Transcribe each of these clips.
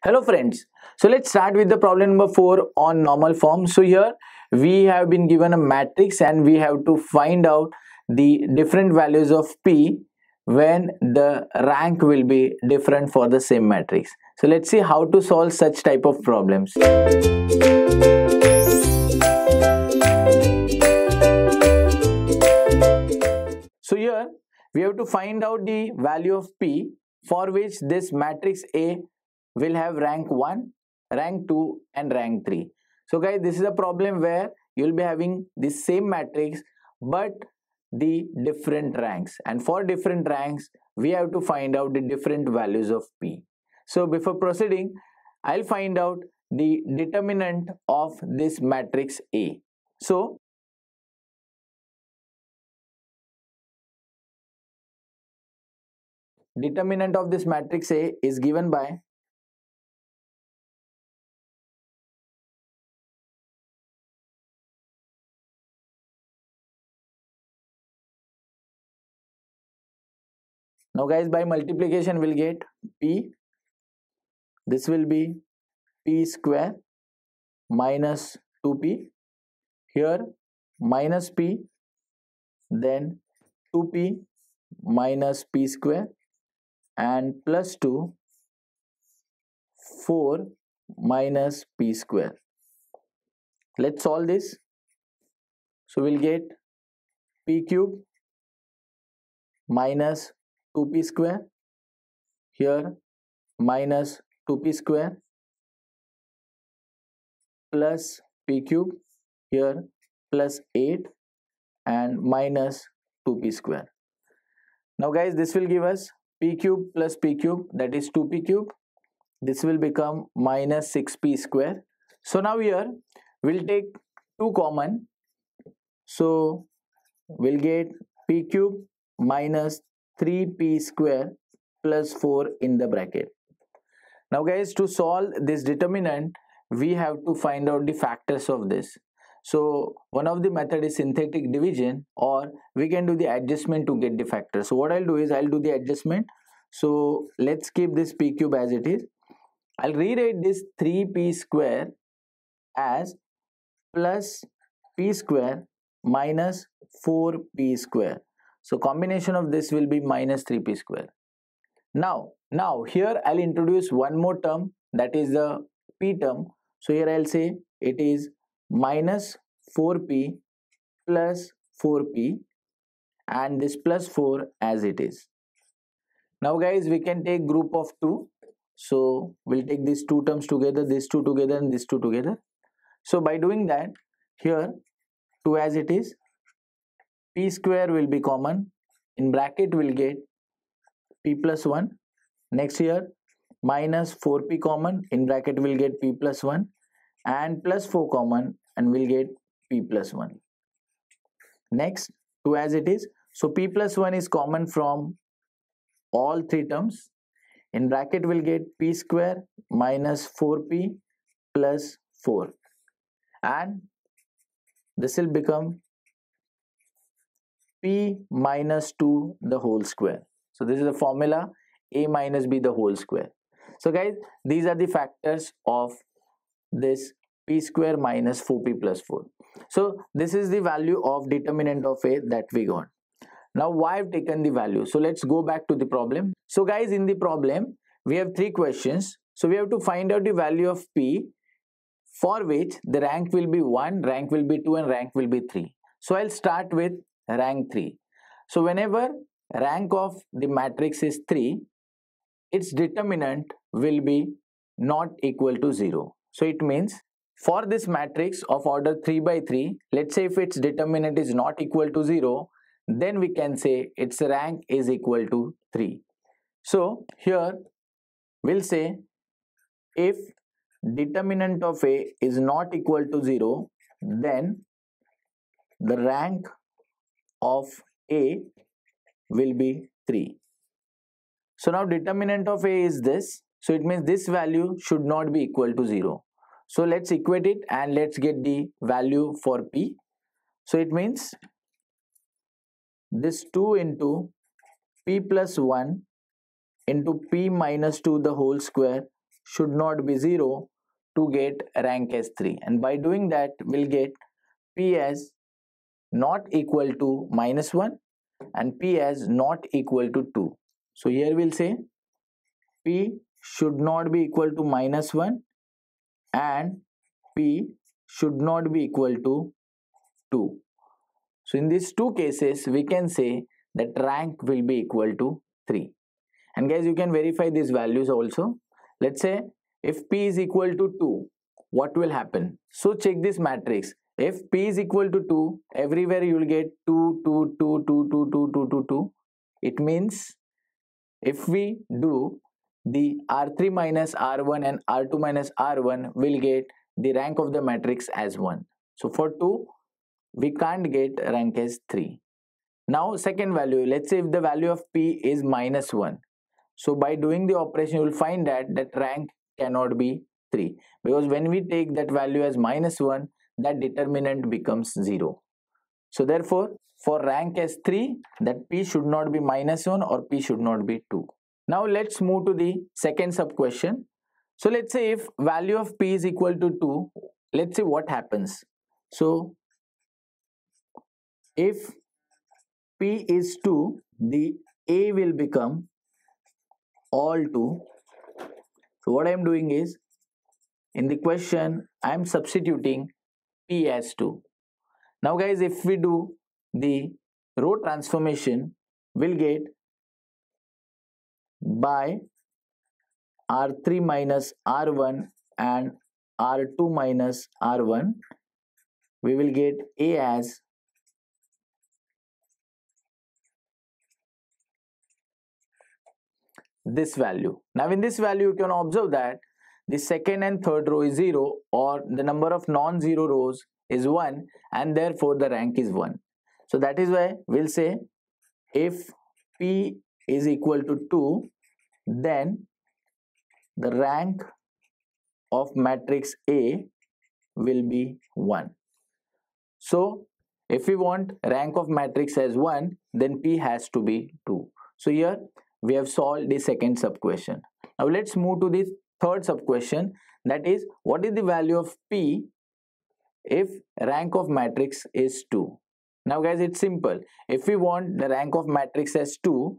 Hello friends. So let's start with the problem number 4 on normal form. So here we have been given a matrix and we have to find out the different values of P when the rank will be different for the same matrix. So let's see how to solve such type of problems. So here we have to find out the value of P for which this matrix A will have rank 1, rank 2 and rank 3. So guys, this is a problem where you will be having the same matrix but the different ranks, and for different ranks we have to find out the different values of P. So before proceeding, I'll find out the determinant of this matrix A. So determinant of this matrix A is given by now guys, by multiplication we'll get P. This will be P square minus 2P. Here minus P, then 2P minus P square and plus 2, 4 minus P square. Let's solve this. So we'll get P cube minus 2P square, here minus 2P square plus P cube, here plus 8 and minus 2P square. Now guys, this will give us P cube plus P cube, that is 2P cube. This will become minus 6P square. So now here we'll take 2 common. So we'll get P cube minus 3P square plus 4 in the bracket. Now guys, to solve this determinant, we have to find out the factors of this. So one of the method is synthetic division, or we can do the adjustment to get the factor. So what I'll do is I'll do the adjustment. So let's keep this P cube as it is. I'll rewrite this 3P square as plus P square minus 4P square. So combination of this will be minus 3P square. Now here I'll introduce one more term, that is the P term. So here I'll say it is minus 4P plus 4P and this plus 4 as it is. Now guys, we can take group of 2. So we'll take these two terms together, these two together and these two together. So by doing that, here 2 as it is, P square will be common, in bracket we'll get P plus 1. Next here minus 4P common, in bracket we'll get P plus 1 and plus 4 common and we'll get P plus 1. Next 2 as it is. So P plus 1 is common from all three terms. In bracket we'll get P square minus 4P plus 4 and this will become P minus 2 the whole square. So this is the formula, A minus B the whole square. So guys, these are the factors of this P square minus 4P plus 4. So this is the value of determinant of A that we got. Now why I've taken the value? So let's go back to the problem. So guys, in the problem we have 3 questions. So we have to find out the value of P for which the rank will be 1, rank will be 2 and rank will be 3. So I'll start with rank 3. So whenever rank of the matrix is 3, its determinant will be not equal to 0. So it means for this matrix of order 3 by 3, let's say if its determinant is not equal to 0, then we can say its rank is equal to 3. So here we'll say if determinant of A is not equal to 0, then the rank of A will be 3. So now determinant of A is this. So it means this value should not be equal to 0. So let's equate it and let's get the value for P. So it means this 2 into P plus 1 into P minus 2 the whole square should not be 0 to get rank as 3, and by doing that we'll get P as not equal to -1 and P as not equal to 2. So here we'll say P should not be equal to -1 and P should not be equal to 2. So in these two cases we can say that rank will be equal to 3. And guys, you can verify these values also. Let's say if P is equal to 2, what will happen? So check this matrix. If P is equal to 2, everywhere you will get 2, 2, 2, 2, 2, 2, 2, 2, 2. It means if we do the R3 minus R1 and R2 minus R1, we'll get the rank of the matrix as 1. So for 2, we can't get rank as 3. Now second value, let's say if the value of P is -1. So by doing the operation, you will find that rank cannot be 3, because when we take that value as -1, that determinant becomes 0. So therefore, for rank as 3, that P should not be -1 or P should not be 2. Now let's move to the second sub question. So let's say if value of P is equal to 2, let's see what happens. So if P is 2, the A will become all 2. So what I am doing is, in the question I am substituting P as 2. Now guys, if we do the row transformation, we'll get by R3 minus R1 and R2 minus R1, we will get A as this value. Now in this value you can observe that the second and third row is 0, or the number of non-zero rows is 1, and therefore the rank is 1. So that is why we'll say if P is equal to 2, then the rank of matrix A will be 1. So if we want rank of matrix as 1, then P has to be 2. So here we have solved the second sub question. Now let's move to the third sub question, that is, what is the value of P if rank of matrix is 2? Now guys, it's simple. If we want the rank of matrix as 2,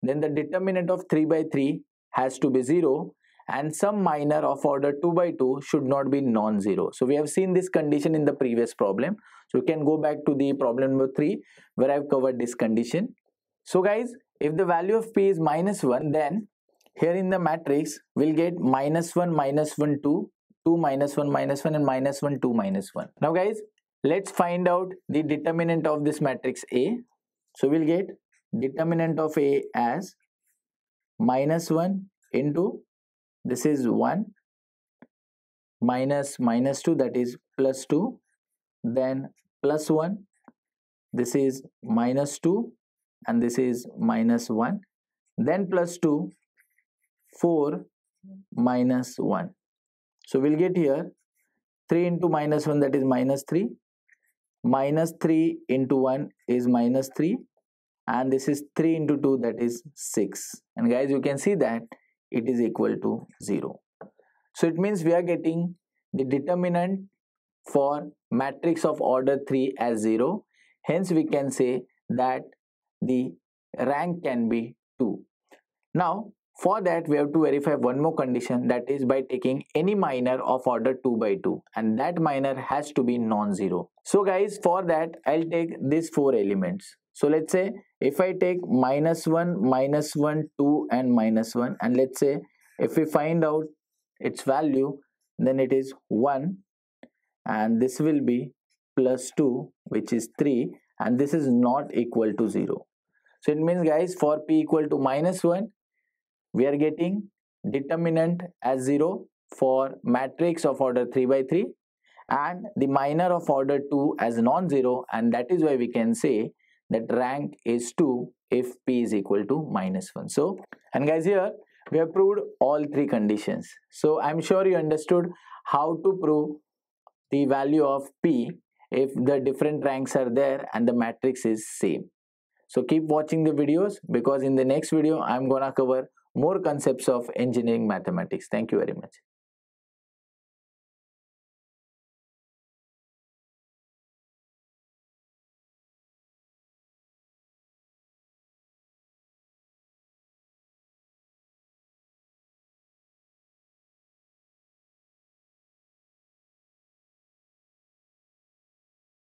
then the determinant of 3 by 3 has to be 0, and some minor of order 2 by 2 should not be non-zero. So we have seen this condition in the previous problem. So we can go back to the problem number 3 where I have covered this condition. So guys, if the value of P is -1, then here in the matrix we'll get -1, -1, 2, 2, -1, -1, and -1, 2, -1. Now guys, let's find out the determinant of this matrix A. So we'll get determinant of A as -1 into, this is 1, minus -2, that is +2, then +1, this is -2, and this is -1, then +2, 4, -1. So we'll get here 3 into -1, that is -3, -3 into 1 is -3, and this is 3 into 2, that is 6. And guys, you can see that it is equal to 0. So it means we are getting the determinant for matrix of order 3 as 0. Hence we can say that the rank can be 2. Now for that we have to verify one more condition, that is by taking any minor of order 2 by 2, and that minor has to be non-zero. So guys, for that I'll take these 4 elements. So let's say if I take -1, -1, 2 and -1, and let's say if we find out its value, then it is 1, and this will be +2, which is 3, and this is not equal to 0. So it means guys, for P equal to -1, we are getting determinant as 0 for matrix of order 3 by 3 and the minor of order 2 as non-zero, and that is why we can say that rank is 2 if P is equal to -1. So, and guys, here we have proved all 3 conditions. So I'm sure you understood how to prove the value of P if the different ranks are there and the matrix is same. So keep watching the videos, because in the next video I'm gonna cover more concepts of engineering mathematics. Thank you very much.